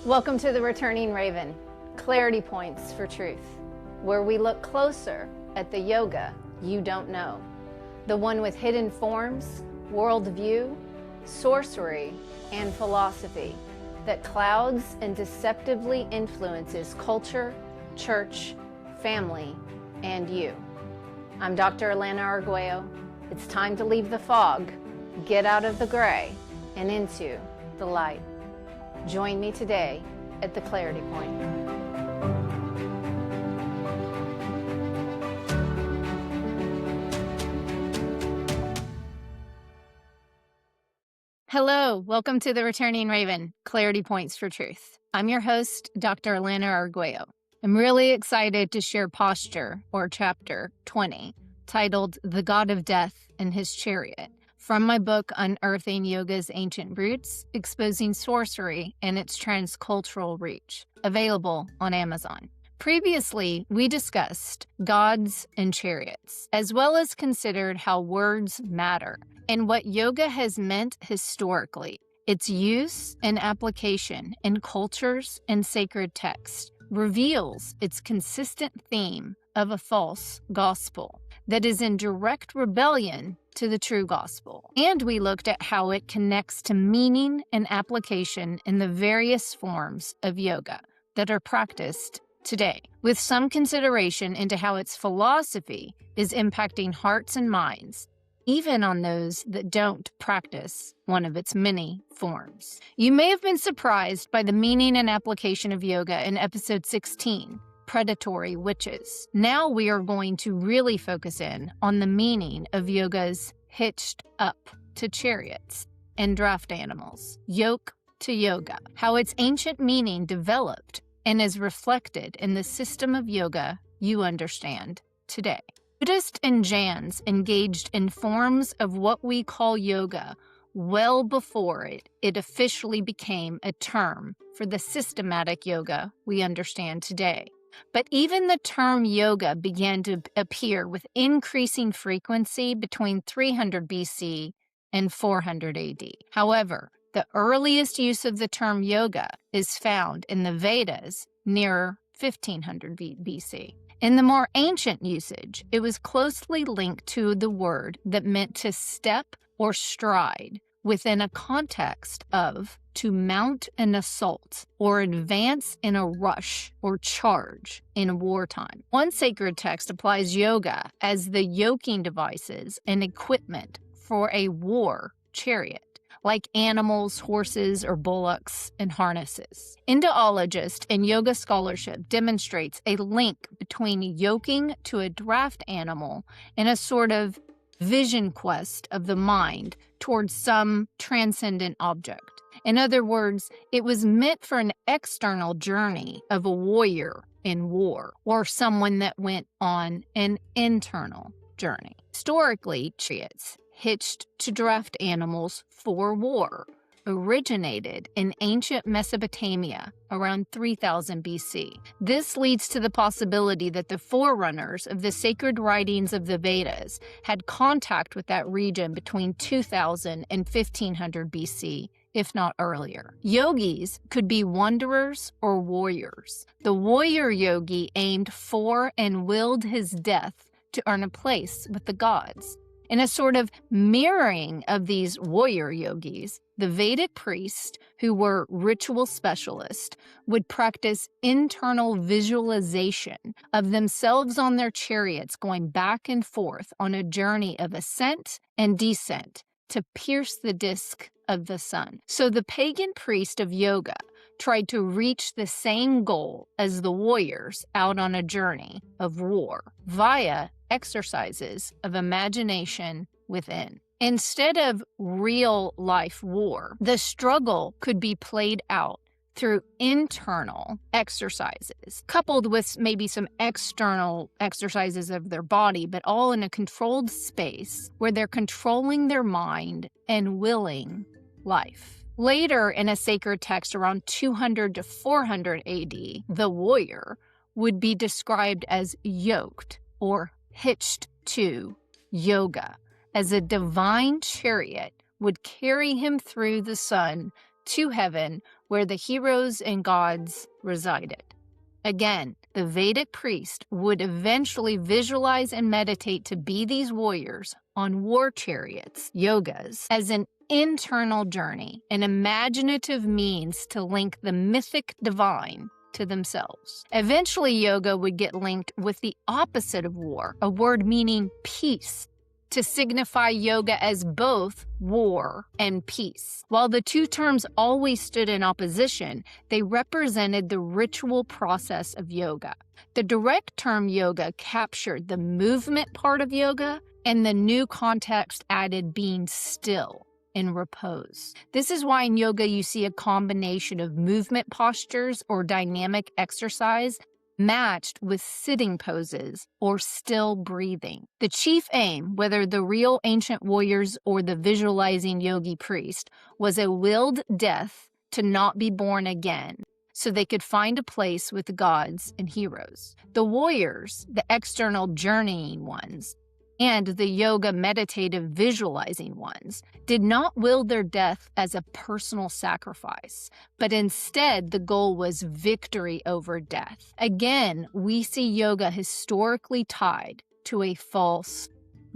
Welcome to the Returning Raven, Clarity Points for Truth, where we look closer at the yoga you don't know, the one with hidden forms, worldview, sorcery, and philosophy that clouds and deceptively influences culture, church, family, and you. I'm Dr. Elena Arguello. It's time to leave the fog, get out of the gray, and into the light. Join me today at the Clarity Point. Hello, welcome to the Returning Raven, Clarity Points for Truth. I'm your host, Dr. Elena Arguello. I'm really excited to share posture, or chapter 20, titled The God of Death and His Chariot, from my book Unearthing Yoga's Ancient Roots, Exposing Sorcery and its Transcultural Reach, available on Amazon. Previously, we discussed gods and chariots, as well as considered how words matter and what yoga has meant historically. Its use and application in cultures and sacred texts reveals its consistent theme of a false gospel that is in direct rebellion to the true gospel. And we looked at how it connects to meaning and application in the various forms of yoga that are practiced today, with some consideration into how its philosophy is impacting hearts and minds, even on those that don't practice one of its many forms. You may have been surprised by the meaning and application of yoga in episode 16, Predatory Witches. Now we are going to really focus in on the meaning of yoga's hitched up to chariots and draft animals, yoke to yoga, how its ancient meaning developed and is reflected in the system of yoga you understand today. Buddhists and Jains engaged in forms of what we call yoga well before it officially became a term for the systematic yoga we understand today. But even the term yoga began to appear with increasing frequency between 300 BC and 400 AD. However, the earliest use of the term yoga is found in the Vedas near 1500 BC. In the more ancient usage, it was closely linked to the word that meant to step or stride within a context of to mount an assault or advance in a rush or charge in wartime. One sacred text applies yoga as the yoking devices and equipment for a war chariot, like animals, horses, or bullocks, and harnesses. Indologist and yoga scholarship demonstrates a link between yoking to a draft animal and a sort of vision quest of the mind towards some transcendent object. In other words, it was meant for an external journey of a warrior in war, or someone that went on an internal journey. Historically, chariots hitched to draft animals for war originated in ancient Mesopotamia around 3000 BC. This leads to the possibility that the forerunners of the sacred writings of the Vedas had contact with that region between 2000 and 1500 BC, if not earlier. Yogis could be wanderers or warriors. The warrior yogi aimed for and willed his death to earn a place with the gods. In a sort of mirroring of these warrior yogis, the Vedic priests, who were ritual specialists, would practice internal visualization of themselves on their chariots going back and forth on a journey of ascent and descent to pierce the disk of the sun. So the pagan priest of yoga tried to reach the same goal as the warriors out on a journey of war via exercises of imagination within. Instead of real-life war, the struggle could be played out through internal exercises, coupled with maybe some external exercises of their body, but all in a controlled space where they're controlling their mind and willing life. Later, in a sacred text around 200 to 400 AD, the warrior would be described as yoked or hitched to yoga, as a divine chariot would carry him through the sun to heaven where the heroes and gods resided. Again, the Vedic priest would eventually visualize and meditate to be these warriors on war chariots, yogas, as an internal journey, an imaginative means to link the mythic divine to themselves. Eventually, yoga would get linked with the opposite of war, a word meaning peace, to signify yoga as both war and peace. While the two terms always stood in opposition, they represented the ritual process of yoga. The direct term yoga captured the movement part of yoga, and the new context added being still in repose. This is why in yoga you see a combination of movement postures or dynamic exercise matched with sitting poses or still breathing. The chief aim, whether the real ancient warriors or the visualizing yogi priest, was a willed death to not be born again, so they could find a place with the gods and heroes. The warriors, the external journeying ones, and the yoga meditative visualizing ones, did not will their death as a personal sacrifice, but instead the goal was victory over death. Again, we see yoga historically tied to a false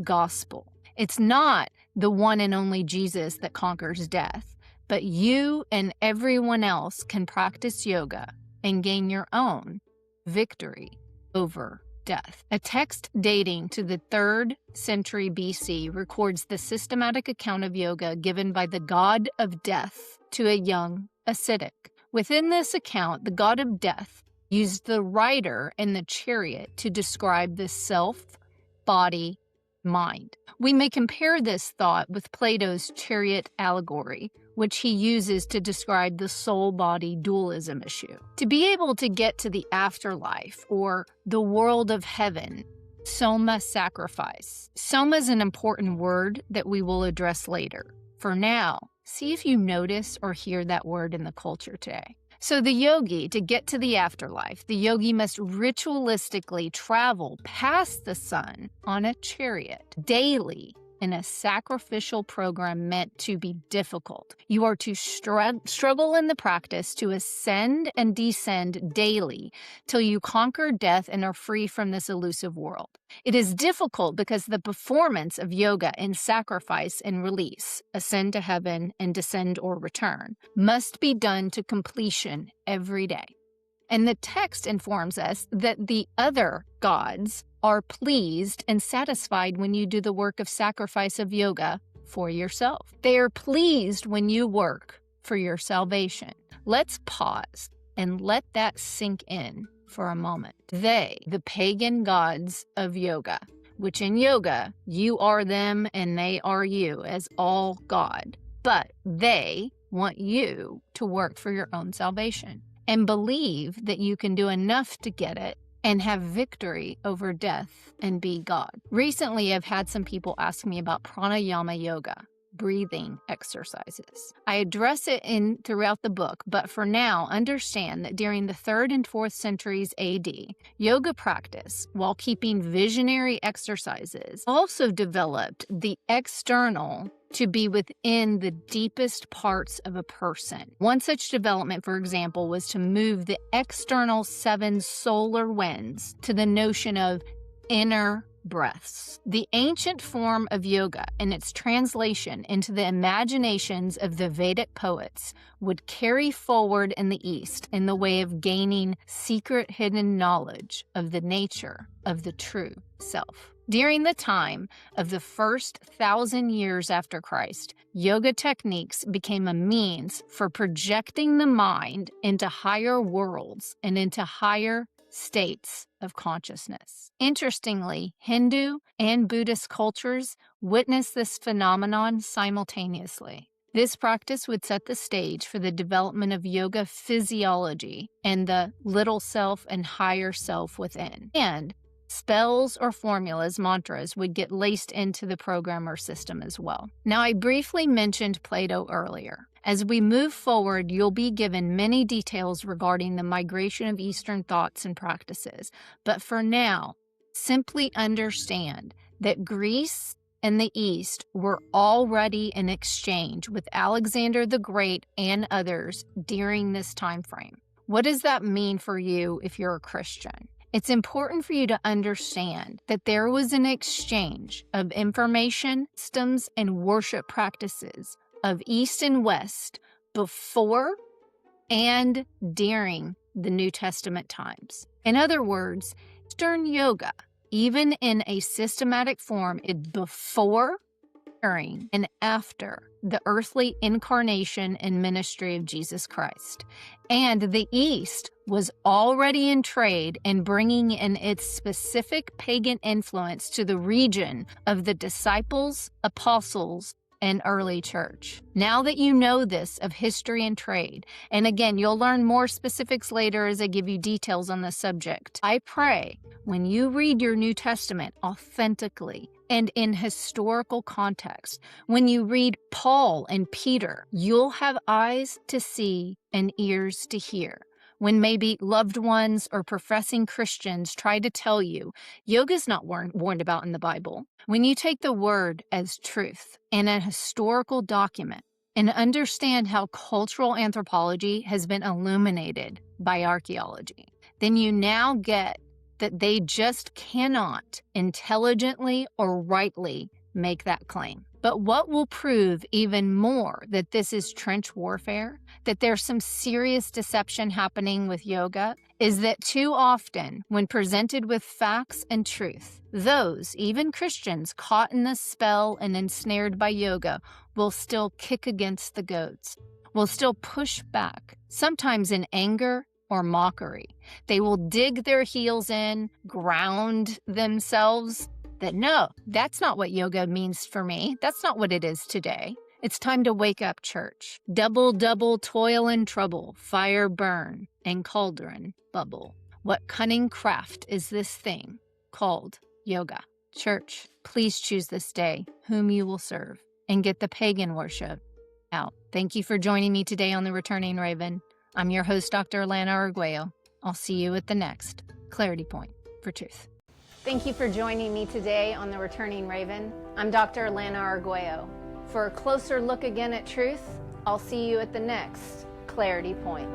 gospel. It's not the one and only Jesus that conquers death, but you and everyone else can practice yoga and gain your own victory over death. A text dating to the 3rd century BC records the systematic account of yoga given by the god of death to a young ascetic. Within this account, the god of death used the rider and the chariot to describe the self, body, mind. We may compare this thought with Plato's chariot allegory, which he uses to describe the soul-body dualism issue. To be able to get to the afterlife or the world of heaven, soma sacrifice. Soma is an important word that we will address later. For now, see if you notice or hear that word in the culture today. So the yogi, to get to the afterlife, the yogi must ritualistically travel past the sun on a chariot daily in a sacrificial program meant to be difficult. You are to struggle in the practice to ascend and descend daily till you conquer death and are free from this elusive world. It is difficult because the performance of yoga in sacrifice and release, ascend to heaven and descend or return, must be done to completion every day. And the text informs us that the other gods are pleased and satisfied when you do the work of sacrifice of yoga for yourself. They are pleased when you work for your salvation. Let's pause and let that sink in for a moment. They, the pagan gods of yoga, which in yoga, you are them and they are you as all God, but they want you to work for your own salvation and believe that you can do enough to get it and have victory over death and be God. Recently, I've had some people ask me about pranayama yoga, breathing exercises. I address it throughout the book, but for now, understand that during the 3rd and 4th centuries AD, yoga practice, while keeping visionary exercises, also developed the external to be within the deepest parts of a person. One such development, for example, was to move the external 7 solar winds to the notion of inner breaths. The ancient form of yoga and its translation into the imaginations of the Vedic poets would carry forward in the East in the way of gaining secret hidden knowledge of the nature of the true self. During the time of the first 1,000 years after Christ, yoga techniques became a means for projecting the mind into higher worlds and into higher states of consciousness. Interestingly, Hindu and Buddhist cultures witnessed this phenomenon simultaneously. This practice would set the stage for the development of yoga physiology and the little self and higher self within. And spells or formulas, mantras, would get laced into the program or system as well. Now, I briefly mentioned Plato earlier. As we move forward, you'll be given many details regarding the migration of Eastern thoughts and practices. But for now, simply understand that Greece and the East were already in exchange with Alexander the Great and others during this time frame. What does that mean for you if you're a Christian? It's important for you to understand that there was an exchange of information, systems, and worship practices of East and West before and during the New Testament times. In other words, Eastern yoga, even in a systematic form, is before, during, and after the earthly incarnation and ministry of Jesus Christ. And the East was already in trade and bringing in its specific pagan influence to the region of the disciples, apostles, and early church. Now that you know this of history and trade, and again, you'll learn more specifics later as I give you details on the subject, I pray when you read your New Testament authentically and in historical context, when you read Paul and Peter, you'll have eyes to see and ears to hear. When maybe loved ones or professing Christians try to tell you yoga's not warned about in the Bible, when you take the word as truth in a historical document and understand how cultural anthropology has been illuminated by archaeology, then you now get that they just cannot intelligently or rightly make that claim. But what will prove even more that this is trench warfare, that there's some serious deception happening with yoga, is that too often, when presented with facts and truth, those, even Christians, caught in the spell and ensnared by yoga, will still kick against the goads, will still push back, sometimes in anger or mockery. They will dig their heels in, ground themselves, that no, that's not what yoga means for me. That's not what it is today. It's time to wake up, church. Double, double, toil and trouble, fire burn, and cauldron bubble. What cunning craft is this thing called yoga? Church, please choose this day whom you will serve and get the pagan worship out. Thank you for joining me today on The Returning Raven. I'm your host, Dr. Alana Arguello. I'll see you at the next Clarity Point for Truth. Thank you for joining me today on The Returning Raven. I'm Dr. Alana Arguello. For a closer look again at truth, I'll see you at the next Clarity Point.